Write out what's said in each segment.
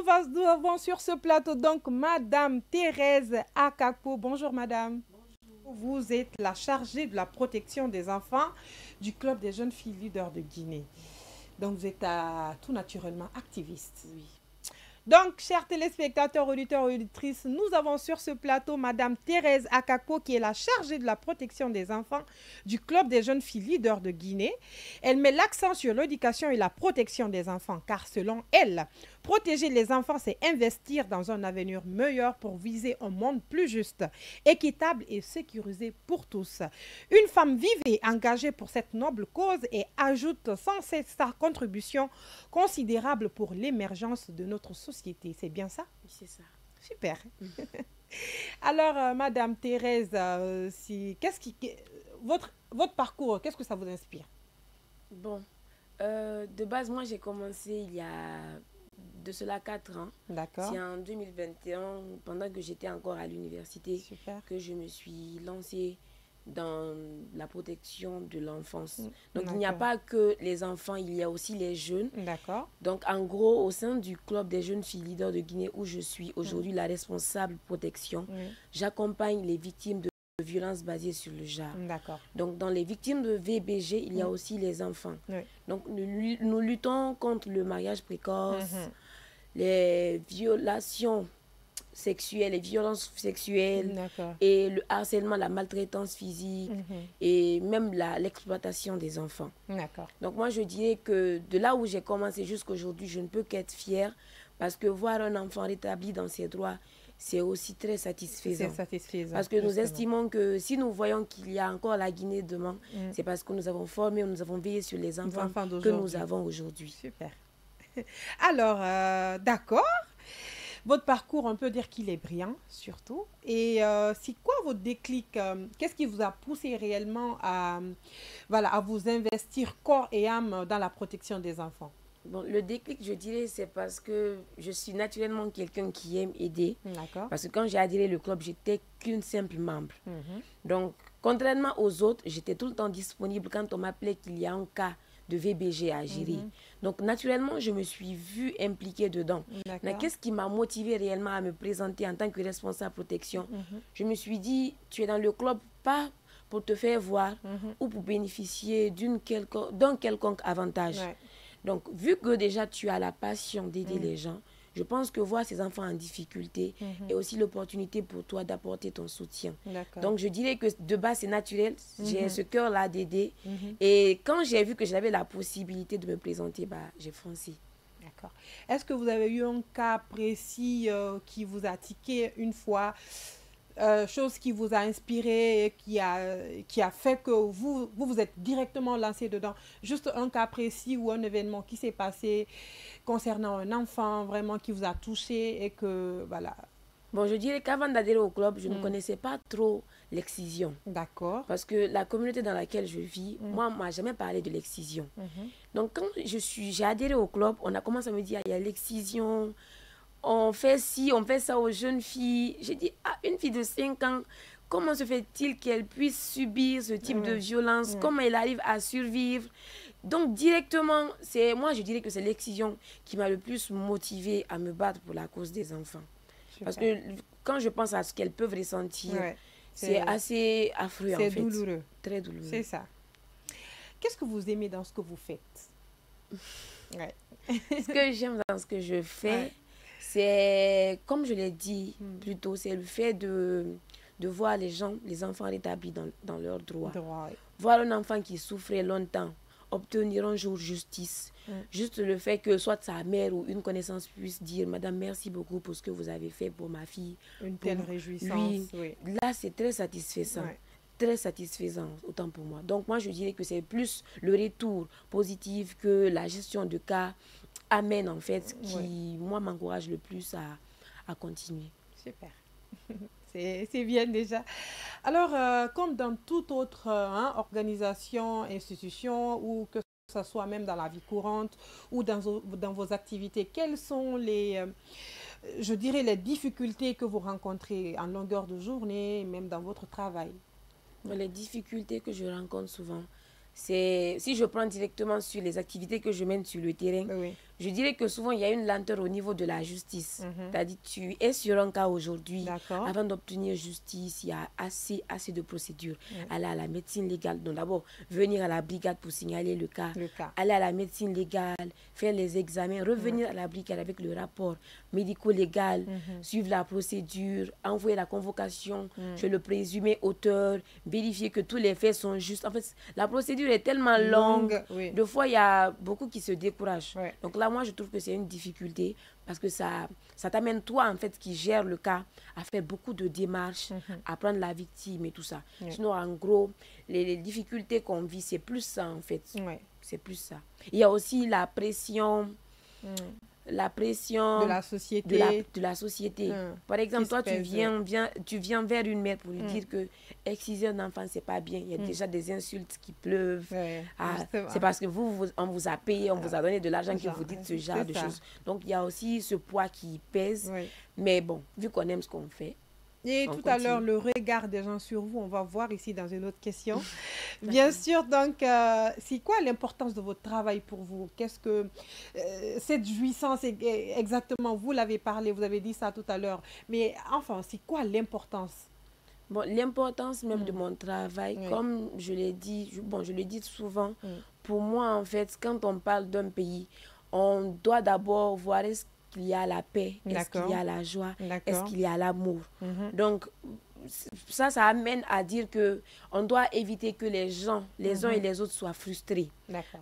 Nous avons sur ce plateau donc Madame Thérèse Akakpo. Bonjour Madame. Bonjour. Vous êtes la chargée de la protection des enfants du Club des jeunes filles leaders de Guinée. Donc vous êtes tout naturellement activiste. Oui. Donc, chers téléspectateurs, auditeurs et auditrices, nous avons sur ce plateau Madame Thérèse Akakpo, qui est la chargée de la protection des enfants du Club des jeunes filles leaders de Guinée. Elle met l'accent sur l'éducation et la protection des enfants, car selon elle, protéger les enfants, c'est investir dans un avenir meilleur pour viser un monde plus juste, équitable et sécurisé pour tous. Une femme vive et engagée pour cette noble cause et ajoute sans cesse sa contribution considérable pour l'émergence de notre société. C'est bien ça? Oui, c'est ça. Super. Alors, Madame Thérèse, votre parcours, qu'est-ce que ça vous inspire? Bon, de base, moi, j'ai commencé il y a de cela 4 ans. D'accord. C'est en 2021, pendant que j'étais encore à l'université, que je me suis lancée dans la protection de l'enfance. Donc, il n'y a pas que les enfants, il y a aussi les jeunes. D'accord. Donc, en gros, au sein du Club des jeunes filles leaders de Guinée, où je suis aujourd'hui la responsable protection, j'accompagne les victimes de violences basées sur le genre. D'accord. Donc, dans les victimes de VBG, il y a aussi les enfants. Donc, nous luttons contre le mariage précoce, les violations sexuelles, les violences sexuelles et le harcèlement, la maltraitance physique et même l'exploitation des enfants. Donc moi je dirais que de là où j'ai commencé jusqu'à aujourd'hui, je ne peux qu'être fière parce que voir un enfant rétabli dans ses droits, c'est aussi très satisfaisant. C'est satisfaisant. Parce que nous estimons que si nous voyons qu'il y a encore la Guinée demain, c'est parce que nous avons formé, nous avons veillé sur les enfants que nous avons aujourd'hui. Super. Alors, d'accord. Votre parcours, on peut dire qu'il est brillant, surtout. Et c'est quoi votre déclic? Qu'est-ce qui vous a poussé réellement à vous investir corps et âme dans la protection des enfants? Bon, le déclic, je dirais, c'est parce que je suis naturellement quelqu'un qui aime aider. D'accord. Parce que quand j'ai adhéré au club, j'étais qu'une simple membre. Donc, contrairement aux autres, j'étais tout le temps disponible quand on m'appelait qu'il y a un cas de VBG à gérer. Donc, naturellement, je me suis vue impliquée dedans. Mais qu'est-ce qui m'a motivée réellement à me présenter en tant que responsable protection? Je me suis dit, tu es dans le club pas pour te faire voir ou pour bénéficier d'un quelconque avantage. Donc, vu que déjà tu as la passion d'aider les gens, je pense que voir ces enfants en difficulté est aussi l'opportunité pour toi d'apporter ton soutien. Donc, je dirais que de base, c'est naturel. J'ai ce cœur-là d'aider. Et quand j'ai vu que j'avais la possibilité de me présenter, j'ai foncé. D'accord. Est-ce que vous avez eu un cas précis qui vous a tiqué une fois, chose qui vous a inspiré, qui a fait que vous êtes directement lancé dedans? Juste un cas précis ou un événement qui s'est passé concernant un enfant vraiment qui vous a touché et que voilà. Bon, je dirais qu'avant d'adhérer au club, je ne connaissais pas trop l'excision. D'accord. Parce que la communauté dans laquelle je vis, moi, on ne m'a jamais parlé de l'excision. Donc, quand j'ai adhéré au club, on a commencé à me dire, il y a l'excision, on fait ci, on fait ça aux jeunes filles. J'ai dit, une fille de 5 ans, comment se fait-il qu'elle puisse subir ce type de violence? Comment elle arrive à survivre? Donc, directement, moi, je dirais que c'est l'excision qui m'a le plus motivée à me battre pour la cause des enfants. Parce que quand je pense à ce qu'elles peuvent ressentir, c'est assez affreux en fait. C'est douloureux. Très douloureux. C'est ça. Qu'est-ce que vous aimez dans ce que vous faites? Ce que j'aime dans ce que je fais, c'est, comme je l'ai dit plus tôt, c'est le fait de voir les enfants rétablis dans leurs droits. Voir un enfant qui souffrait longtemps, obtenir un jour justice. Juste le fait que soit sa mère ou une connaissance puisse dire « Madame, merci beaucoup pour ce que vous avez fait pour ma fille. » Une telle réjouissance. Là, c'est très satisfaisant. Très satisfaisant, autant pour moi. Donc, moi, je dirais que c'est plus le retour positif que la gestion de cas amène, en fait, qui, moi, m'encourage le plus à continuer. Super. C'est bien déjà. Alors, comme dans toute autre organisation, institution, ou que ce soit même dans la vie courante ou dans vos activités, quelles sont je dirais, les difficultés que vous rencontrez en longueur de journée, même dans votre travail? Les difficultés que je rencontre souvent, c'est, si je prends directement sur les activités que je mène sur le terrain, je dirais que souvent, il y a une lenteur au niveau de la justice. C'est-à-dire, tu es sur un cas aujourd'hui. Avant d'obtenir justice, il y a assez de procédures. Aller à la médecine légale. Donc, d'abord, venir à la brigade pour signaler le cas. Aller à la médecine légale, faire les examens, revenir à la brigade avec le rapport médico-légal, suivre la procédure, envoyer la convocation chez le présumé auteur, vérifier que tous les faits sont justes. En fait, la procédure est tellement longue. Deux fois, il y a beaucoup qui se découragent. Donc là, moi, je trouve que c'est une difficulté parce que ça t'amène, toi, en fait, qui gère le cas, à faire beaucoup de démarches, à prendre la victime et tout ça. Sinon, en gros, les difficultés qu'on vit, c'est plus ça, en fait. C'est plus ça. Il y a aussi la pression... La pression de la société. De la société. Par exemple, toi, tu viens vers une mère pour lui dire que exciser un enfant, c'est pas bien. Il y a déjà des insultes qui pleuvent. C'est parce que on vous a payé, on vous a donné de l'argent que vous dites ce genre de choses. Donc, il y a aussi ce poids qui pèse. Mais bon, vu qu'on aime ce qu'on fait. Et tout à l'heure, le regard des gens sur vous, on va voir ici dans une autre question. Bien sûr, donc, c'est quoi l'importance de votre travail pour vous? Qu'est-ce que cette jouissance, exactement, vous l'avez parlé, vous avez dit ça tout à l'heure. Mais enfin, c'est quoi l'importance? Bon, l'importance même de mon travail, comme je l'ai dit, je le dis souvent, pour moi, en fait, quand on parle d'un pays, on doit d'abord voir est-ce qu'il y a la paix, est-ce qu'il y a la joie, est-ce qu'il y a l'amour. Donc, ça amène à dire qu'on doit éviter que les gens, les uns et les autres, soient frustrés.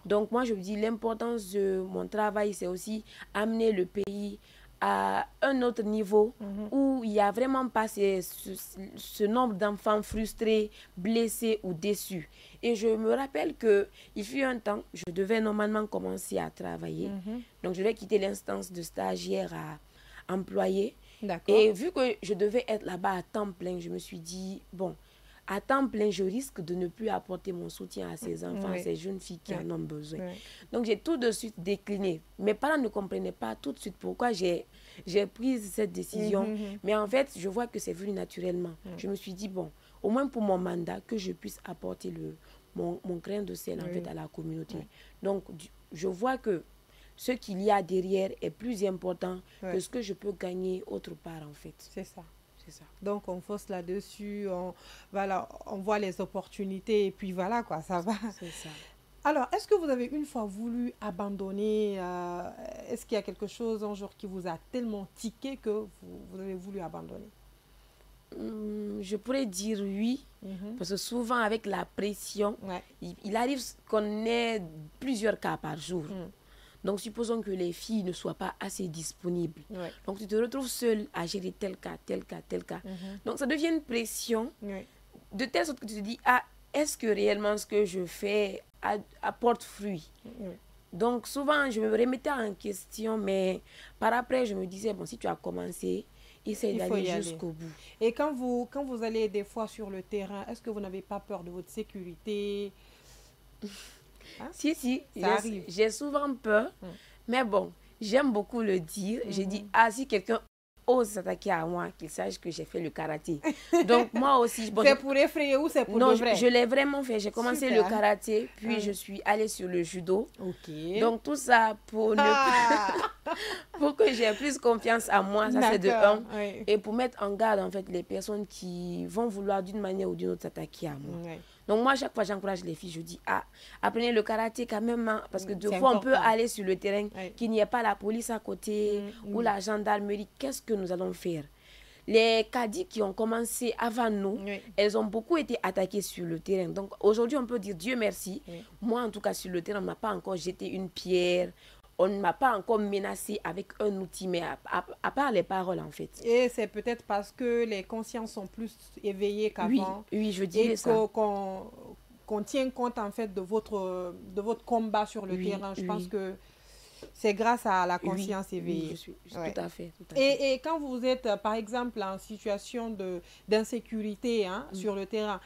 Donc, moi, je me dis, l'importance de mon travail, c'est aussi amener le pays à un autre niveau où il n'y a vraiment pas ce nombre d'enfants frustrés, blessés ou déçus. Et je me rappelle qu'il fut un temps, je devais normalement commencer à travailler. Donc, je devais quitter l'instance de stagiaire à employé. Et vu que je devais être là-bas à temps plein, je me suis dit, bon, à temps plein, je risque de ne plus apporter mon soutien à ces enfants, à ces jeunes filles qui en ont besoin. Donc, j'ai tout de suite décliné. Mes parents ne comprenaient pas tout de suite pourquoi j'ai pris cette décision. Mais en fait, je vois que c'est venu naturellement. Je me suis dit, bon, au moins pour mon mandat, que je puisse apporter mon grain de sel en fait, à la communauté. Donc, je vois que ce qu'il y a derrière est plus important que ce que je peux gagner autre part, en fait. C'est ça. Donc, on force là-dessus, on voit les opportunités et puis voilà, quoi, ça va. C'est ça. Alors, est-ce que vous avez une fois voulu abandonner? Est-ce qu'il y a quelque chose un jour qui vous a tellement tiqué que vous avez voulu abandonner? Je pourrais dire oui, parce que souvent avec la pression, il arrive qu'on ait plusieurs cas par jour. Donc, supposons que les filles ne soient pas assez disponibles. Donc, tu te retrouves seule à gérer tel cas, tel cas, tel cas. Donc, ça devient une pression de telle sorte que tu te dis, ah, est-ce que réellement ce que je fais apporte fruit? Donc, souvent, je me remettais en question, mais par après, je me disais, bon, si tu as commencé, essaye d'aller jusqu'au bout. Et quand vous allez des fois sur le terrain, est-ce que vous n'avez pas peur de votre sécurité? Si, j'ai souvent peur, mais bon, j'aime beaucoup le dire. J'ai dit, si quelqu'un ose s'attaquer à moi, qu'il sache que j'ai fait le karaté. Donc, moi aussi... c'est pour effrayer ou c'est pour de vrai? Non, je l'ai vraiment fait. J'ai commencé le karaté, puis je suis allée sur le judo. Donc, tout ça pour que j'ai plus confiance en moi, ça c'est de un. Et pour mettre en garde, en fait, les personnes qui vont vouloir d'une manière ou d'une autre s'attaquer à moi. Donc, moi, chaque fois, j'encourage les filles. Je dis, apprenez le karaté quand même, hein, parce que deux fois, on peut aller sur le terrain, qu'il n'y ait pas la police à côté ou la gendarmerie. Qu'est-ce que nous allons faire? Les caddies qui ont commencé avant nous, elles ont beaucoup été attaquées sur le terrain. Donc, aujourd'hui, on peut dire Dieu merci. Moi, en tout cas, sur le terrain, on ne m'a pas encore jeté une pierre. On ne m'a pas encore menacé avec un outil, mais à part les paroles, en fait. Et c'est peut-être parce que les consciences sont plus éveillées qu'avant. Oui, je dirais ça. Et qu'on tient compte, en fait, de votre combat sur le terrain. Je pense que c'est grâce à la conscience éveillée. Je suis tout à fait. Et quand vous êtes, par exemple, en situation d'insécurité sur le terrain,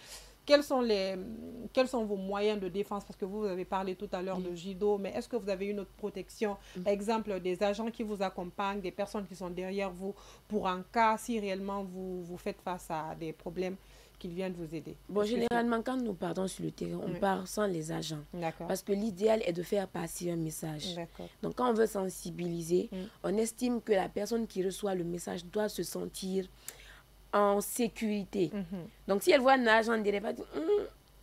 quels sont vos moyens de défense? Parce que vous avez parlé tout à l'heure de judo, mais est-ce que vous avez une autre protection? Par exemple, des agents qui vous accompagnent, des personnes qui sont derrière vous pour un cas, si réellement vous faites face à des problèmes. qu'ils viennent vous aider? Bon, généralement, quand nous partons sur le terrain, on part sans les agents. Parce que l'idéal est de faire passer un message. Donc, quand on veut sensibiliser, on estime que la personne qui reçoit le message doit se sentir en sécurité. Donc, si elle voit un agent, elle dirait pas,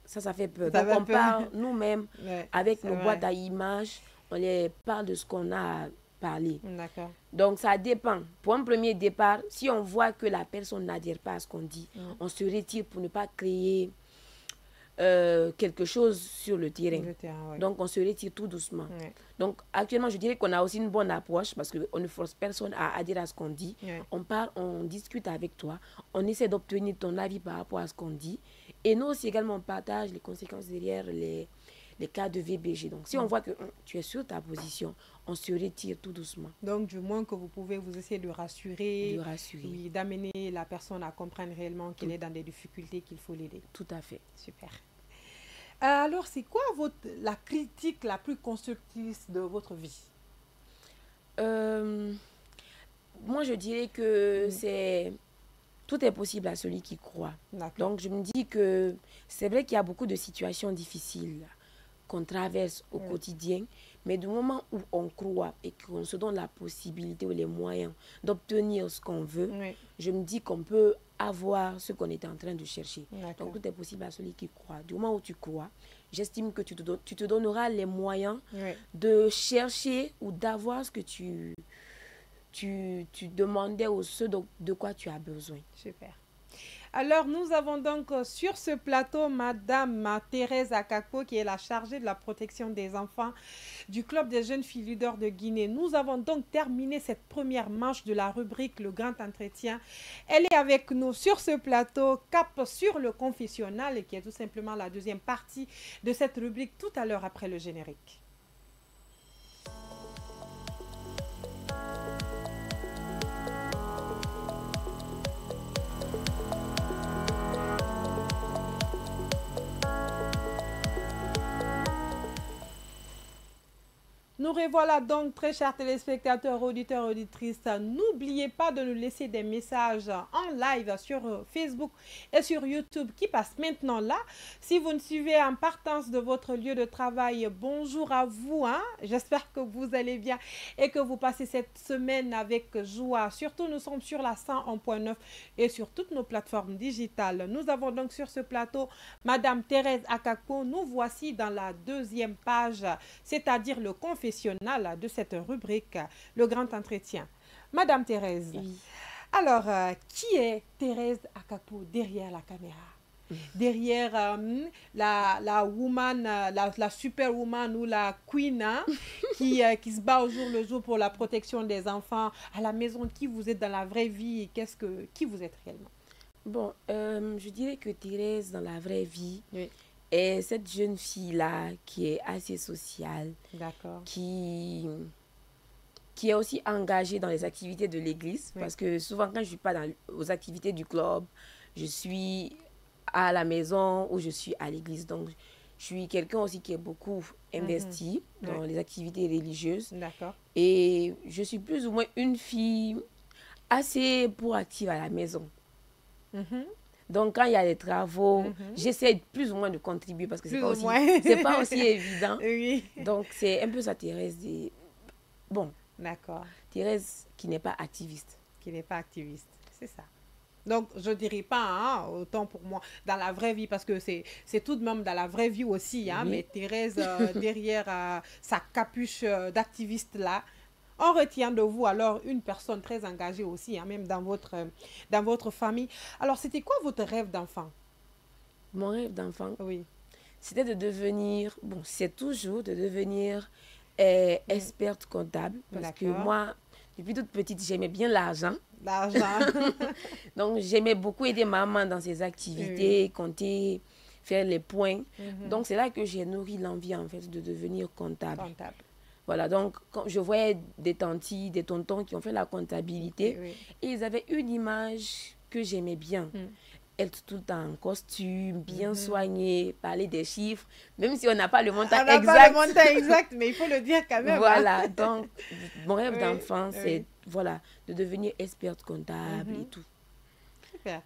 ça fait peur. Donc, on part nous-mêmes avec nos boîtes à images, on les parle de ce qu'on a à parler. Donc, ça dépend. Pour un premier départ, si on voit que la personne n'adhère pas à ce qu'on dit, on se retire pour ne pas créer quelque chose sur le terrain. Donc, on se retire tout doucement. Donc, actuellement, je dirais qu'on a aussi une bonne approche parce qu'on ne force personne à adhérer à ce qu'on dit. On parle, on discute avec toi, on essaie d'obtenir ton avis par rapport à ce qu'on dit. Et nous aussi également, on partage les conséquences derrière les cas de VBG. Donc, si on voit que tu es sur ta position, on se retire tout doucement. Donc, du moins que vous pouvez vous essayer de rassurer, oui, d'amener la personne à comprendre réellement qu'elle est dans des difficultés, qu'il faut l'aider. Tout à fait. Super. Alors, c'est quoi la critique la plus constructive de votre vie? Moi, je dirais que tout est possible à celui qui croit. Donc, je me dis que c'est vrai qu'il y a beaucoup de situations difficiles qu'on traverse au quotidien, mais du moment où on croit et qu'on se donne la possibilité ou les moyens d'obtenir ce qu'on veut, je me dis qu'on peut avoir ce qu'on était en train de chercher. Donc, tout est possible à celui qui croit. Du moment où tu crois, j'estime que tu te donneras les moyens de chercher ou d'avoir ce que tu demandais ou ce de quoi tu as besoin. Super. Alors, nous avons donc sur ce plateau Madame Thérèse Akakpo, qui est la chargée de la protection des enfants du Club des jeunes filles leaders de Guinée. Nous avons donc terminé cette première manche de la rubrique Le Grand Entretien. Elle est avec nous sur ce plateau, cap sur le confessionnal, qui est tout simplement la deuxième partie de cette rubrique tout à l'heure après le générique. Nous revoilà donc, très chers téléspectateurs, auditeurs, auditrices. N'oubliez pas de nous laisser des messages en live sur Facebook et sur YouTube qui passent maintenant là. Si vous nous suivez en partance de votre lieu de travail, bonjour à vous. J'espère que vous allez bien et que vous passez cette semaine avec joie. Surtout, nous sommes sur la 101.9 et sur toutes nos plateformes digitales. Nous avons donc sur ce plateau Madame Thérèse Akakpo. Nous voici dans la deuxième page, c'est-à-dire le confessionnal de cette rubrique, le grand entretien. Madame Thérèse, alors, qui est Thérèse Akakpo derrière la caméra? Derrière la woman, la superwoman ou la queen qui se bat au jour le jour pour la protection des enfants à la maison. Qui vous êtes dans la vraie vie et qui vous êtes réellement? Bon, je dirais que Thérèse dans la vraie vie est cette jeune fille-là qui est assez sociale, qui est aussi engagée dans les activités de l'église. Parce que souvent, quand je ne suis pas aux activités du club, je suis à la maison ou je suis à l'église. Donc, je suis quelqu'un aussi qui est beaucoup investi dans les activités religieuses. Et je suis plus ou moins une fille assez proactive à la maison. Donc, quand il y a des travaux, j'essaie plus ou moins de contribuer parce que c'est pas aussi évident. Donc, c'est un peu ça, Thérèse. Bon, Thérèse qui n'est pas activiste. Qui n'est pas activiste, c'est ça. Donc, je ne dirais pas, autant pour moi, dans la vraie vie, parce que c'est tout de même dans la vraie vie aussi, mais Thérèse, derrière sa capuche d'activiste là, on retient de vous alors une personne très engagée aussi, même dans votre famille. Alors, c'était quoi votre rêve d'enfant? Mon rêve d'enfant, c'était de devenir, c'est toujours de devenir experte comptable. Parce que moi, depuis toute petite, j'aimais bien l'argent. Donc, j'aimais beaucoup aider maman dans ses activités, compter, faire les points. Donc, c'est là que j'ai nourri l'envie, en fait, de devenir comptable. Voilà, donc, quand je voyais des tantis, des tontons qui ont fait la comptabilité, et ils avaient une image que j'aimais bien. Être tout le temps en costume, bien soigné, parler des chiffres, même si on n'a pas le montant exact. On n'a pas le montant exact, mais il faut le dire quand même. Voilà, donc, mon rêve d'enfant, c'est de devenir experte comptable et tout. Super.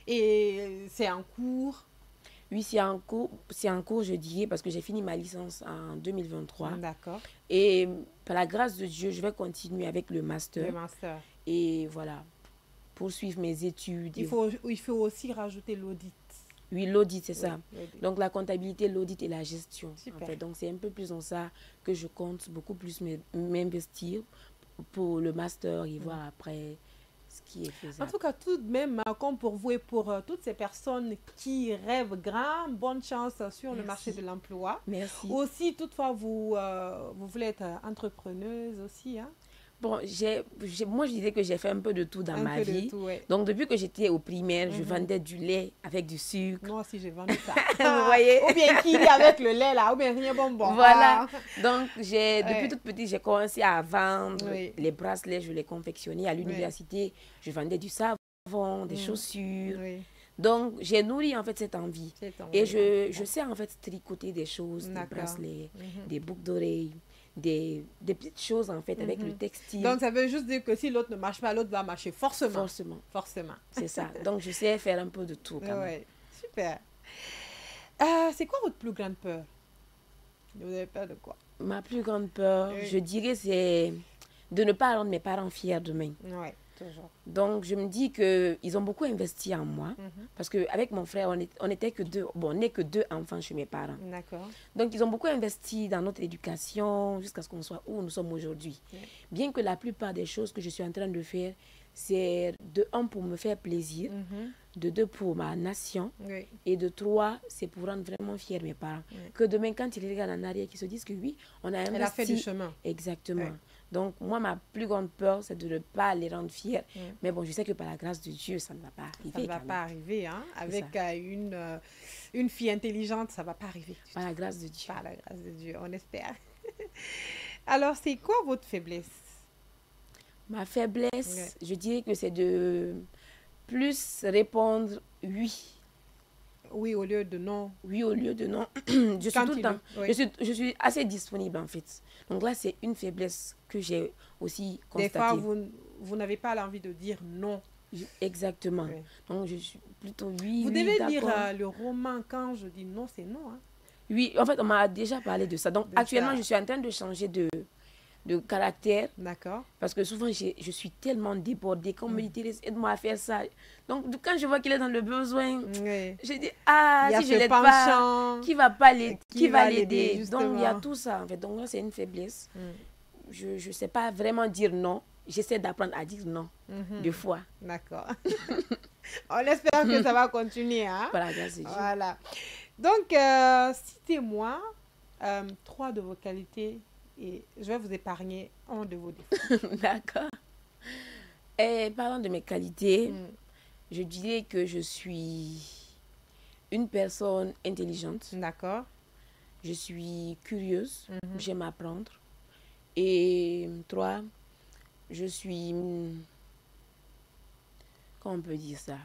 Et c'est en cours? Oui, c'est en cours, je dirais, parce que j'ai fini ma licence en 2023. D'accord. Et par la grâce de Dieu, je vais continuer avec le master. Le master. Et voilà, poursuivre mes études. Il faut aussi rajouter l'audit. Oui, l'audit, c'est ça. L'audit. Donc, la comptabilité, l'audit et la gestion. Super. En fait. Donc, c'est un peu plus dans ça que je compte beaucoup plus m'investir pour le master et voir après ce qui est En faisable. tout cas, tout de même, comme pour vous et pour toutes ces personnes qui rêvent grand, bonne chance sur le marché de l'emploi. Merci. Aussi, toutefois, vous voulez être entrepreneuse aussi, hein? Bon, moi, je dirais que j'ai fait un peu de tout dans ma vie. Tout, ouais. Donc, depuis que j'étais au primaire, je vendais du lait avec du sucre. Moi aussi, j'ai vendu ça. Vous voyez? Ou bien kiri avec le lait, là, ou bien rien bonbon. Voilà. Donc, depuis toute petite, j'ai commencé à vendre les bracelets, je les confectionnais. À l'université, je vendais du savon, des chaussures. Oui. Donc, j'ai nourri en fait cette envie. Et je sais en fait tricoter des choses, des bracelets, des boucles d'oreilles. Des petites choses en fait avec le textile. Donc ça veut juste dire que si l'autre ne marche pas, l'autre va marcher forcément. Forcément. C'est ça. Donc je sais faire un peu de tout quand même. Super. C'est quoi votre plus grande peur? Vous avez peur de quoi? Ma plus grande peur, je dirais, c'est de ne pas rendre mes parents fiers demain. Oui, toujours. Donc je me dis qu'ils ont beaucoup investi en moi. Parce qu'avec mon frère, on n'était que deux. Bon, on n'est que deux enfants chez mes parents. D'accord. Donc ils ont beaucoup investi dans notre éducation jusqu'à ce qu'on soit où nous sommes aujourd'hui. Bien que la plupart des choses que je suis en train de faire, c'est de un pour me faire plaisir, de deux pour ma nation, et de trois, c'est pour rendre vraiment fiers mes parents. Que demain, quand ils regardent en arrière, qu'ils se disent que oui, on a investi. Elle a fait du chemin. Exactement. Donc, moi, ma plus grande peur, c'est de ne pas les rendre fiers. Mais bon, je sais que par la grâce de Dieu, ça ne va pas arriver. Ça ne va pas arriver, hein. Avec une fille intelligente, ça ne va pas arriver. Par la grâce de Dieu. Par la grâce de Dieu, on espère. Alors, c'est quoi votre faiblesse? Ma faiblesse, je dirais que c'est de plus répondre oui. Oui au lieu de non. Oui au lieu de non. Je suis tout le temps. Je suis assez disponible en fait. Donc là, c'est une faiblesse que j'ai aussi constatée. Des fois, vous n'avez pas l'envie de dire non. Exactement. Donc je suis plutôt oui. Vous devez lire le roman. Quand je dis non, c'est non. Hein? Oui, en fait, on m'a déjà parlé de ça. Donc actuellement, je suis en train de changer de caractère. D'accord. Parce que souvent, je suis tellement débordée. Quand on me dit, aide-moi à faire ça. Donc, quand je vois qu'il est dans le besoin, je dis, si je l'aide pas, qui va l'aider? Donc, il y a tout ça, en fait. Donc, là, c'est une faiblesse. Je ne sais pas vraiment dire non. J'essaie d'apprendre à dire non, deux fois. D'accord. On espère que ça va continuer. Hein? Voilà, merci. Voilà. Donc, citez-moi 3 de vos qualités. Et je vais vous épargner un de vos défauts. D'accord. Et parlant de mes qualités, je dirais que je suis une personne intelligente. D'accord. Je suis curieuse. J'aime apprendre. Et 3, je suis... Comment on peut dire ça?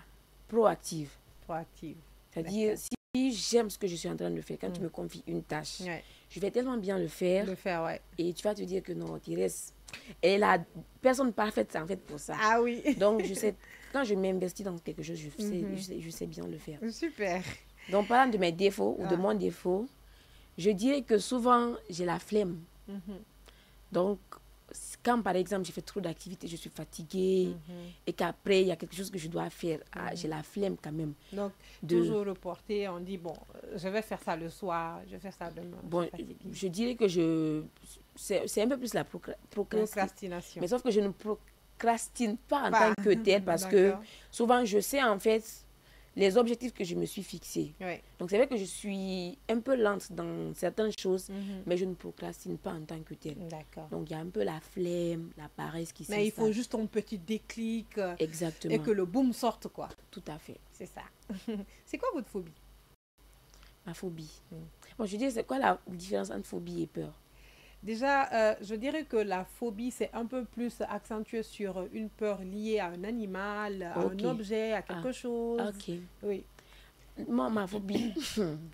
Proactive. Proactive. C'est-à-dire, si j'aime ce que je suis en train de faire, quand tu me confies une tâche, je vais tellement bien le faire. Et tu vas te dire que non, Thérèse, elle est la personne parfaite en fait pour ça. Ah oui. Donc, je sais, quand je m'investis dans quelque chose, je sais bien le faire. Super. Donc, parlant de mes défauts ou de mon défaut, je dirais que souvent, j'ai la flemme. Donc, quand par exemple, j'ai fait trop d'activités, je suis fatiguée et qu'après, il y a quelque chose que je dois faire, j'ai la flemme quand même. Donc, toujours reporter, on dit, bon, je vais faire ça le soir, je vais faire ça demain. Bon, je dirais que c'est un peu plus la procrastination. Mais sauf que je ne procrastine pas en tant que telle parce que souvent, je sais en fait les objectifs que je me suis fixés. Donc, c'est vrai que je suis un peu lente dans certaines choses, mais je ne procrastine pas en tant que telle. Donc, il y a un peu la flemme, la paresse qui s'installe. Mais il faut juste un petit déclic. Exactement. Et que le boom sorte, quoi. Tout à fait. C'est ça. C'est quoi votre phobie? Ma phobie. Bon, je dis, c'est quoi la différence entre phobie et peur? Déjà, je dirais que la phobie, c'est un peu plus accentué sur une peur liée à un animal, à un objet, à quelque chose. Ok. Oui. Moi, ma phobie,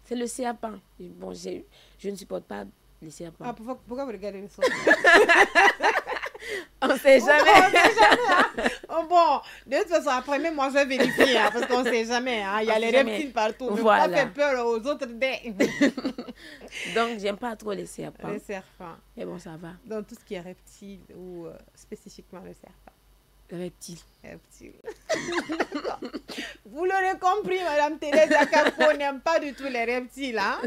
c'est le serpent. Bon, je ne supporte pas les serpents. Ah, pourquoi vous regardez le serpent? On sait jamais. On sait jamais, hein. Oh, bon, de toute façon, après, même moi, je vais vérifier, hein, parce qu'on sait jamais. Hein. Il y a les reptiles partout. Mais Voilà. pas faire peur aux autres. Donc, j'aime pas trop les serpents. Les serpents. Mais bon, ça va. Dans tout ce qui est reptile ou spécifiquement le serpent. Reptile. Reptile. Vous l'aurez compris, Madame Thérèse Akakpo n'aime pas du tout les reptiles. Hein?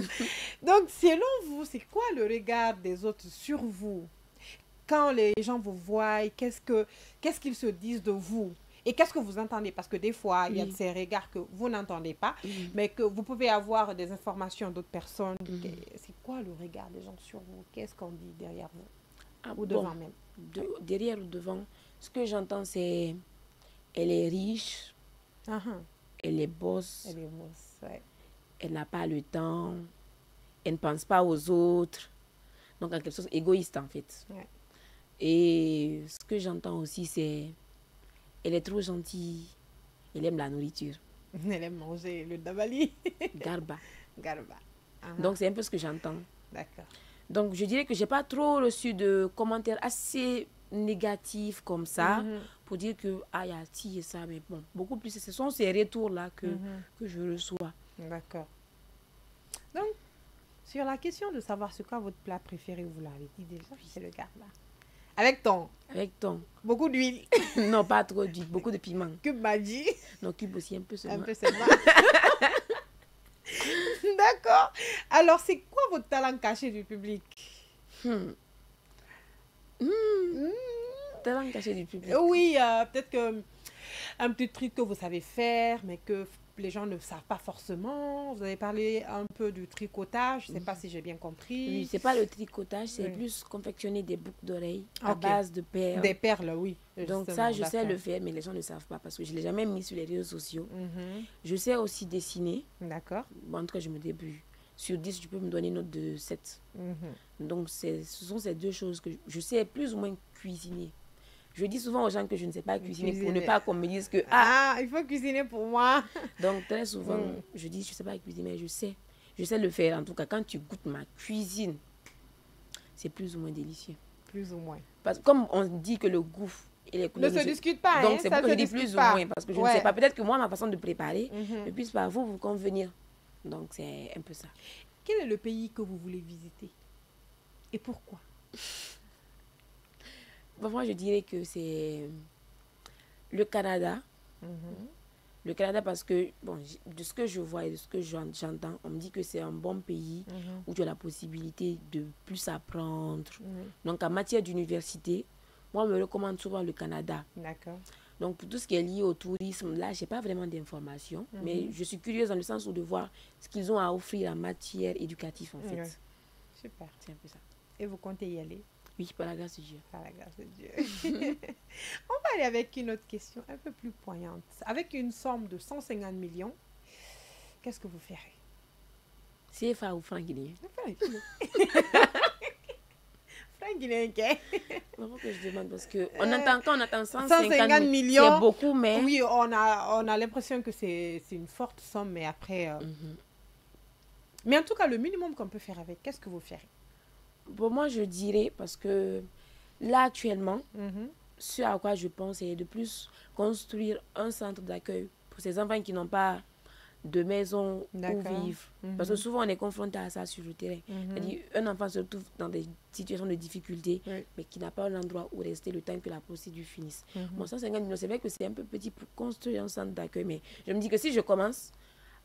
Donc, selon vous, c'est quoi le regard des autres sur vous? Quand les gens vous voient, qu'est-ce qu'ils se disent de vous? Et qu'est-ce que vous entendez? Parce que des fois, il y a ces regards que vous n'entendez pas, mais que vous pouvez avoir des informations d'autres personnes. C'est quoi le regard des gens sur vous? Qu'est-ce qu'on dit derrière vous? Ou devant même? Derrière ou devant, ce que j'entends, c'est elle est riche, elle est boss, ouais. Elle n'a pas le temps, elle ne pense pas aux autres. Donc, en quelque sorte, égoïste, en fait. Ouais. Et ce que j'entends aussi, c'est elle est trop gentille, elle aime la nourriture. Elle aime manger le dabali. Garba. Garba. Donc, c'est un peu ce que j'entends. D'accord. Donc, je dirais que je n'ai pas trop reçu de commentaires assez négatifs comme ça pour dire que, il y a ci et ça. Mais bon, beaucoup plus, ce sont ces retours-là que je reçois. D'accord. Donc, sur la question de savoir ce qu'est votre plat préféré, vous l'avez dit déjà, c'est le garba. Avec thon. Avec thon. Beaucoup d'huile. Non, pas trop d'huile, beaucoup de piment. Cube magie. Non, cube aussi, un peu seulement. Un peu seulement. D'accord. Alors, c'est quoi votre talent caché du public? Talent caché du public. Oui, peut-être que un petit truc que vous savez faire, mais que les gens ne savent pas forcément. Vous avez parlé un peu du tricotage. Je ne sais pas si j'ai bien compris. Oui, c'est pas le tricotage, c'est plus confectionner des boucles d'oreilles à base de perles. Des perles, oui. Donc ça, je sais le faire, mais les gens ne savent pas parce que je ne l'ai jamais mis sur les réseaux sociaux. Je sais aussi dessiner. D'accord. Bon, en tout cas, je me débrouille. Sur 10, tu peux me donner une note de 7. Donc, ce sont ces deux choses que je sais plus ou moins cuisiner. Je dis souvent aux gens que je ne sais pas cuisiner pour ne pas qu'on me dise que... il faut cuisiner pour moi. Donc, très souvent, je dis, je ne sais pas cuisiner, mais je sais. Je sais le faire. En tout cas, quand tu goûtes ma cuisine, c'est plus ou moins délicieux. Plus ou moins. Parce que comme on dit que le goût et les couleurs... Ne se discute pas. Donc, c'est pour que je dis plus ou moins. Parce que je ne sais pas. Peut-être que moi, ma façon de préparer ne puisse pas vous convenir. Donc, c'est un peu ça. Quel est le pays que vous voulez visiter? Et pourquoi? Moi, je dirais que c'est le Canada. Le Canada parce que, bon, de ce que je vois et de ce que j'entends, on me dit que c'est un bon pays où tu as la possibilité de plus apprendre. Donc, en matière d'université, moi, on me recommande souvent le Canada. D'accord. Donc, pour tout ce qui est lié au tourisme, là, je n'ai pas vraiment d'informations. Mais je suis curieuse dans le sens où de voir ce qu'ils ont à offrir en matière éducative, en fait. Super. C'est un peu ça. Et vous comptez y aller? Oui, par la grâce de Dieu. Par la grâce de Dieu. On va aller avec une autre question un peu plus poignante. Avec une somme de 150 millions, qu'est-ce que vous ferez? CFA ou franc guinéen? Franc guinéen, qu'est? Pourquoi que je demande? Parce que quand on attend 150 millions, c'est beaucoup, mais... Oui, on a l'impression que c'est une forte somme, mais après... Mais en tout cas, le minimum qu'on peut faire avec, qu'est-ce que vous ferez? Pour moi, je dirais, parce que là, actuellement, ce à quoi je pense, c'est de plus construire un centre d'accueil pour ces enfants qui n'ont pas de maison où vivre. Parce que souvent, on est confronté à ça sur le terrain. C'est-à-dire, un enfant se trouve dans des situations de difficulté, mais qui n'a pas un endroit où rester le temps que la procédure finisse. Bon, 150 millions, c'est vrai que c'est un peu petit pour construire un centre d'accueil, mais je me dis que si je commence,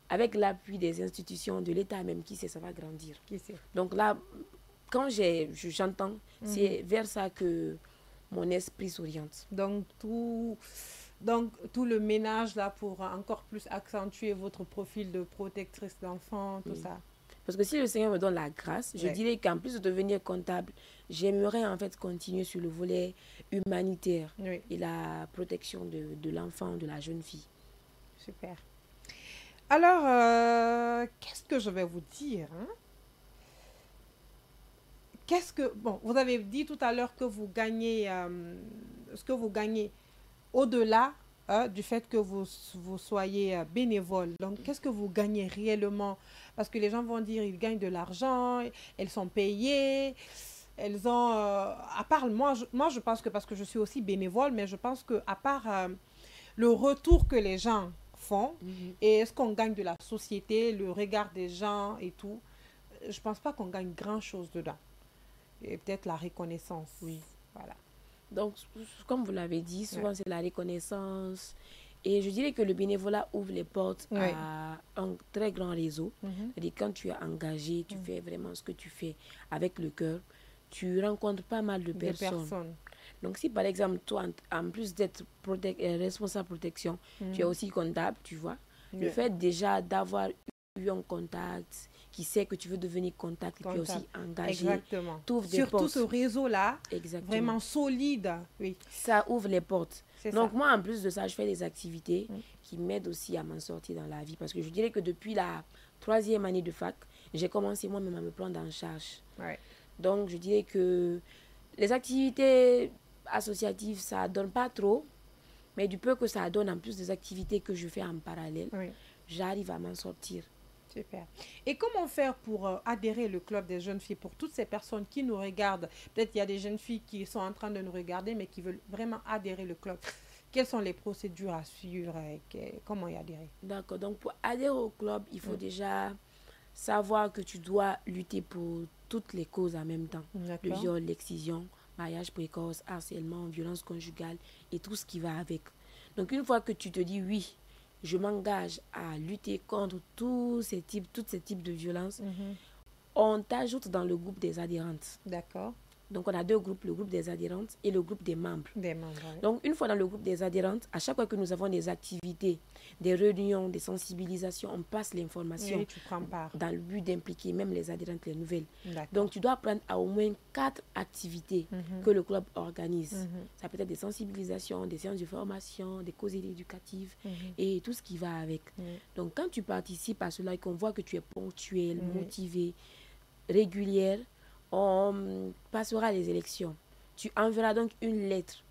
avec l'appui des institutions, de l'État même, qui sait, ça va grandir. Qui sait? Donc là, quand j'entends, c'est vers ça que mon esprit s'oriente. Donc tout le ménage là pour encore plus accentuer votre profil de protectrice d'enfants, tout ça. Parce que si le Seigneur me donne la grâce, je dirais qu'en plus de devenir comptable, j'aimerais en fait continuer sur le volet humanitaire et la protection de l'enfant, de la jeune fille. Super. Alors, qu'est-ce que je vais vous dire, hein? Bon, vous avez dit tout à l'heure que vous gagnez, ce que vous gagnez au-delà du fait que vous soyez bénévole. Donc, qu'est-ce que vous gagnez réellement? Parce que les gens vont dire, ils gagnent de l'argent, elles sont payées. elles ont, à part, moi, je pense que, parce que je suis aussi bénévole, mais je pense que à part le retour que les gens font, et est-ce qu'on gagne de la société, le regard des gens et tout, je pense pas qu'on gagne grand-chose dedans. Et peut-être la reconnaissance. Oui. Voilà. Donc, comme vous l'avez dit, souvent c'est la reconnaissance. Et je dirais que le bénévolat ouvre les portes à un très grand réseau. C'est-à-dire, quand tu es engagé, tu fais vraiment ce que tu fais avec le cœur, tu rencontres pas mal de personnes. Donc, si par exemple, toi, en plus d'être responsable protection, tu es aussi comptable, tu vois, le fait déjà d'avoir eu un contact, qui sait que tu veux devenir contact, et puis aussi engagé, exactement. t'ouvre des surtout portes. ce réseau-là, Exactement. vraiment solide. Oui. Ça ouvre les portes. Donc, ça. moi, en plus de ça, je fais des activités qui m'aident aussi à m'en sortir dans la vie. Parce que je dirais que depuis la 3e année de fac, j'ai commencé moi-même à me prendre en charge. Ouais. Donc, je dirais que les activités associatives, ça ne donne pas trop. Mais du peu que ça donne, en plus des activités que je fais en parallèle, j'arrive à m'en sortir. Super. Et comment faire pour adhérer au club des jeunes filles, pour toutes ces personnes qui nous regardent? Peut-être qu'il y a des jeunes filles qui sont en train de nous regarder, mais qui veulent vraiment adhérer au club. Quelles sont les procédures à suivre et comment y adhérer? D'accord. Donc, pour adhérer au club, il faut déjà savoir que tu dois lutter pour toutes les causes en même temps. Le viol, l'excision, mariage précoce, harcèlement, violence conjugale et tout ce qui va avec. Donc, une fois que tu te dis oui, je m'engage à lutter contre tous ces types de violences, on t'ajoute dans le groupe des adhérentes. D'accord. Donc, on a 2 groupes, le groupe des adhérentes et le groupe des membres. Donc, une fois dans le groupe des adhérentes, à chaque fois que nous avons des activités, des réunions, des sensibilisations, on passe l'information dans le but d'impliquer même les adhérentes, les nouvelles. Donc, tu dois prendre à au moins 4 activités que le club organise. Ça peut être des sensibilisations, des séances de formation, des causeries éducatives et tout ce qui va avec. Donc, quand tu participes à cela et qu'on voit que tu es ponctuelle, motivée, régulière, on passera les élections. Tu enverras donc une lettre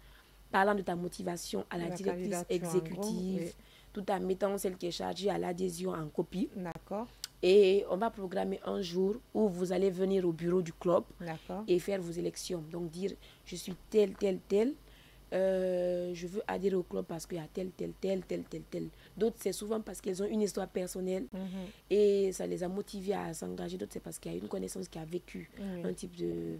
parlant de ta motivation à la directrice exécutive, tout en mettant celle qui est chargée à l'adhésion en copie. D'accord. Et on va programmer un jour où vous allez venir au bureau du club et faire vos élections. Donc dire, je suis tel, je veux adhérer au club parce qu'il y a tel. D'autres, c'est souvent parce qu'ils ont une histoire personnelle et ça les a motivés à s'engager. D'autres, c'est parce qu'il y a une connaissance qui a vécu un type de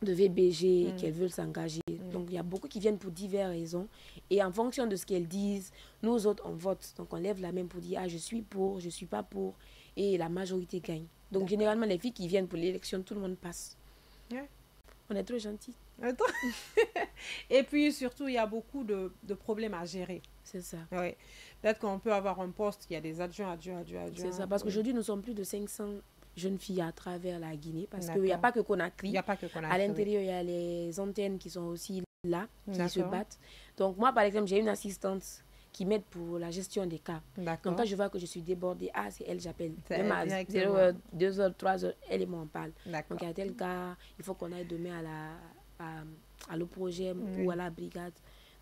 VBG qu'elles veulent s'engager. Donc, il y a beaucoup qui viennent pour diverses raisons. Et en fonction de ce qu'elles disent, nous autres, on vote. Donc, on lève la main pour dire, ah, je suis pour, je ne suis pas pour. Et la majorité gagne. Donc, généralement, les filles qui viennent pour l'élection, tout le monde passe. On est trop gentils. Et puis, surtout, il y a beaucoup de problèmes à gérer. C'est ça. Ouais. Peut-être qu'on peut avoir un poste, il y a des adjoints. C'est ça, parce qu'aujourd'hui, nous sommes plus de 500 jeunes filles à travers la Guinée, parce qu'il n'y a pas que Conakry. À l'intérieur, il y a les antennes qui sont aussi là, qui se battent. Donc, moi, par exemple, j'ai une assistante qui m'aide pour la gestion des cas. Donc, quand je vois que je suis débordée, ah, c'est elle, j'appelle. Même à 0h, 2h, 3h, elle et moi, on parle. Donc, il y a tel cas, il faut qu'on aille demain à le projet ou à la brigade.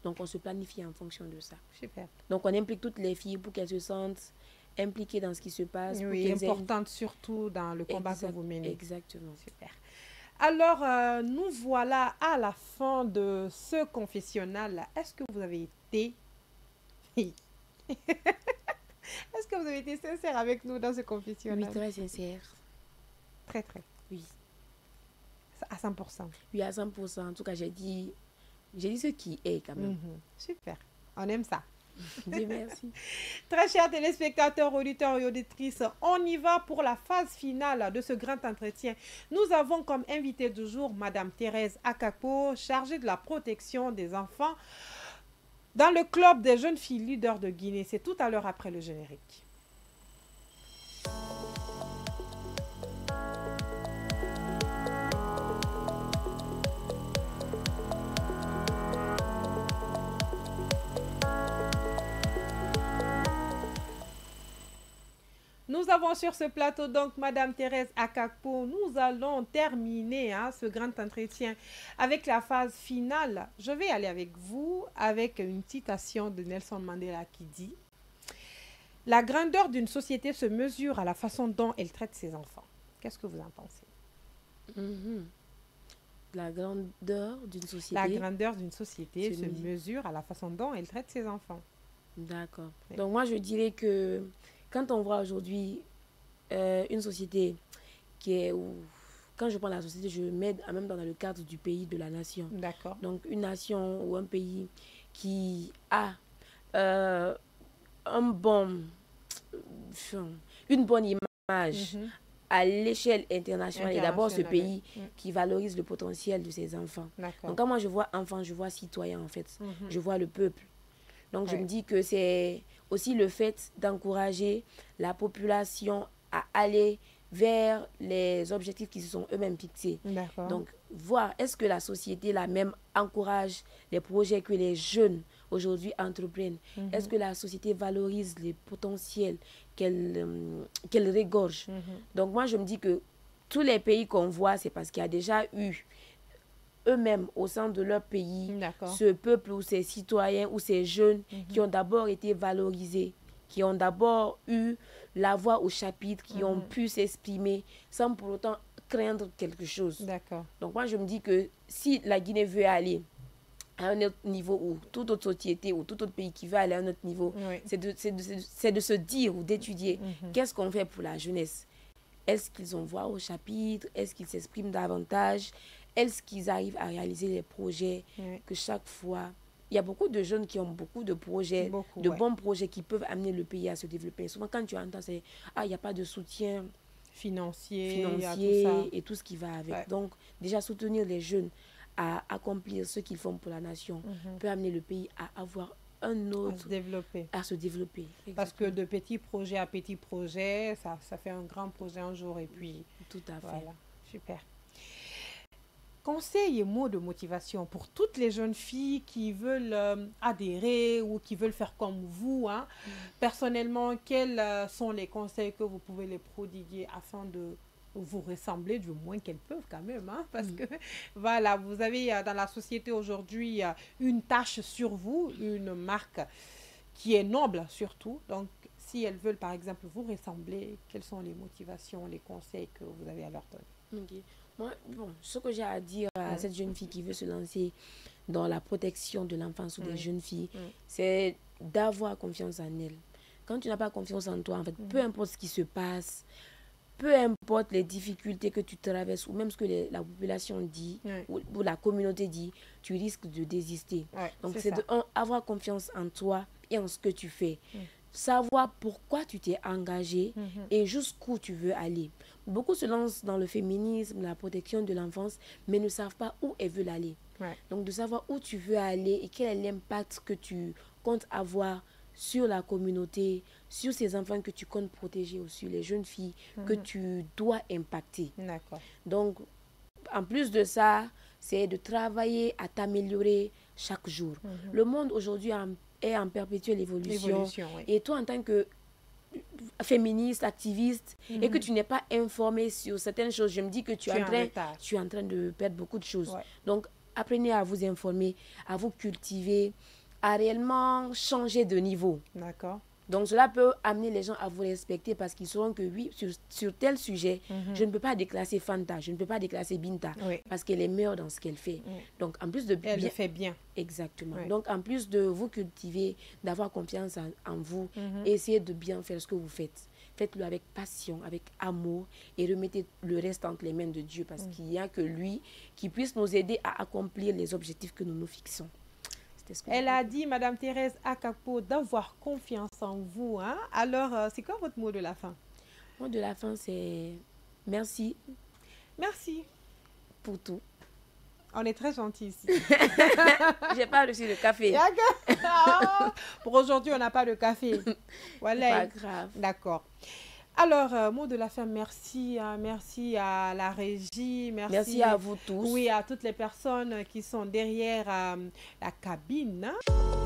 Donc, on se planifie en fonction de ça. Super. Donc, on implique toutes les filles pour qu'elles se sentent impliquées dans ce qui se passe. Oui, importante surtout dans le combat que vous menez. Exactement. Super. Alors, nous voilà à la fin de ce confessionnal. Est-ce que vous avez été... Est-ce que vous avez été sincère avec nous dans ce confessionnal? Oui, très sincère. Très. Oui. À 100%. Oui, à 100%. En tout cas, j'ai dit ce qui est quand même. Super. On aime ça. Dieu merci. Très chers téléspectateurs, auditeurs et auditrices, on y va pour la phase finale de ce grand entretien. Nous avons comme invité du jour Madame Thérèse Akakpo, chargée de la protection des enfants dans le club des jeunes filles leaders de Guinée. C'est tout à l'heure après le générique. Nous avons sur ce plateau donc Madame Thérèse Akakpo. Nous allons terminer ce grand entretien avec la phase finale. Je vais aller avec vous avec une citation de Nelson Mandela qui dit « La grandeur d'une société se mesure à la façon dont elle traite ses enfants. » Qu'est-ce que vous en pensez? Mhm. La grandeur d'une société. La grandeur d'une société Se se mesure. mesure à la façon dont elle traite ses enfants. D'accord. Oui. Donc moi, je dirais que quand on voit aujourd'hui une société qui est... Quand je prends la société, je mets en même temps dans le cadre du pays, de la nation. D'accord. Donc une nation ou un pays qui a euh, un bon, une bonne image Mhm. à l'échelle internationale, et d'abord ce International, oui. pays qui valorise le potentiel de ses enfants. D'accord. Donc quand moi je vois enfant, je vois citoyen en fait. Mhm. Je vois le peuple. Donc je Ouais. me dis que c'est aussi le fait d'encourager la population à aller vers les objectifs qui se sont eux-mêmes fixés. D'accord. Donc, voir est-ce que la société la même encourage les projets que les jeunes aujourd'hui entreprennent. Mhm. Est-ce que la société valorise les potentiels qu'elle regorge. Mhm. Donc, moi, je me dis que tous les pays qu'on voit, c'est parce qu'il y a déjà eu eux-mêmes au sein de leur pays D'accord. ce peuple ou ces citoyens ou ces jeunes qui ont d'abord été valorisés, qui ont d'abord eu la voix au chapitre, qui ont pu s'exprimer sans pour autant craindre quelque chose. D'accord. Donc moi je me dis que si la Guinée veut aller à un autre niveau, ou toute autre société ou tout autre pays qui veut aller à un autre niveau, Oui. c'est de se dire ou d'étudier qu'est-ce qu'on fait pour la jeunesse. Est-ce qu'ils ont voix au chapitre? Est-ce qu'ils s'expriment davantage? Est-ce qu'ils arrivent à réaliser les projets Oui. que chaque fois... Il y a beaucoup de jeunes qui ont beaucoup de projets, Beaucoup, de ouais. bons projets qui peuvent amener le pays à se développer. Souvent, quand tu entends, c'est « Ah, il n'y a pas de soutien Financier, il y a tout financier ça. et tout ce qui va avec. Ouais. Donc, déjà, soutenir les jeunes à accomplir ce qu'ils font pour la nation peut amener le pays à avoir un À autre... se développer. à se développer. Parce que de petit projet à petit projet, ça fait un grand projet un jour et puis Tout à fait. voilà, super. Conseils et mots de motivation pour toutes les jeunes filles qui veulent adhérer ou qui veulent faire comme vous, hein. Personnellement, quels sont les conseils que vous pouvez les prodiguer afin de vous ressembler du moins qu'elles peuvent quand même, hein, parce que voilà, vous avez dans la société aujourd'hui une tâche sur vous, une marque qui est noble surtout. Donc, si elles veulent par exemple vous ressembler, quelles sont les motivations, les conseils que vous avez à leur donner? Ok. Moi, bon, ce que j'ai à dire à cette jeune fille qui veut se lancer dans la protection de l'enfance ou des jeunes filles, c'est d'avoir confiance en elle. Quand tu n'as pas confiance en toi, en fait, peu importe ce qui se passe, peu importe les difficultés que tu traverses ou même ce que la population dit ou la communauté dit, tu risques de désister. Ouais, Donc, c'est c'est ça. avoir confiance en toi et en ce que tu fais. Savoir pourquoi tu t'es engagé et jusqu'où tu veux aller. Beaucoup se lancent dans le féminisme, la protection de l'enfance, mais ne savent pas où elles veulent aller. Ouais. Donc, de savoir où tu veux aller et quel est l'impact que tu comptes avoir sur la communauté, sur ces enfants que tu comptes protéger ou sur les jeunes filles que tu dois impacter. D'accord. Donc, en plus de ça, c'est de travailler à t'améliorer chaque jour. Le monde aujourd'hui est en perpétuelle évolution. Oui. Et toi, en tant que féministe, activiste, et que tu n'es pas informé sur certaines choses, je me dis que tu es en train de perdre beaucoup de choses. Ouais. Donc, apprenez à vous informer, à vous cultiver, à réellement changer de niveau. D'accord. Donc, cela peut amener les gens à vous respecter parce qu'ils sauront que oui, sur tel sujet, je ne peux pas déclasser Fanta, je ne peux pas déclasser Binta parce qu'elle est meilleure dans ce qu'elle fait. Donc, en plus de Elle le fait bien. Exactement. Oui. Donc, en plus de vous cultiver, d'avoir confiance en vous, essayez de bien faire ce que vous faites. Faites-le avec passion, avec amour et remettez le reste entre les mains de Dieu parce qu'il n'y a que lui qui puisse nous aider à accomplir les objectifs que nous nous fixons. Elle a dit, Madame Thérèse Akakpo, d'avoir confiance en vous, hein? Alors, c'est quoi votre mot de la fin? Le mot de la fin, c'est merci. Merci. Pour tout. On est très gentils ici. J'ai pas reçu de café. Pour aujourd'hui, on n'a pas de café. Voilà. Pas grave. D'accord. Alors, mot de la fin, merci. Merci à la régie. Merci à vous tous. Oui, à toutes les personnes qui sont derrière la cabine. Hein.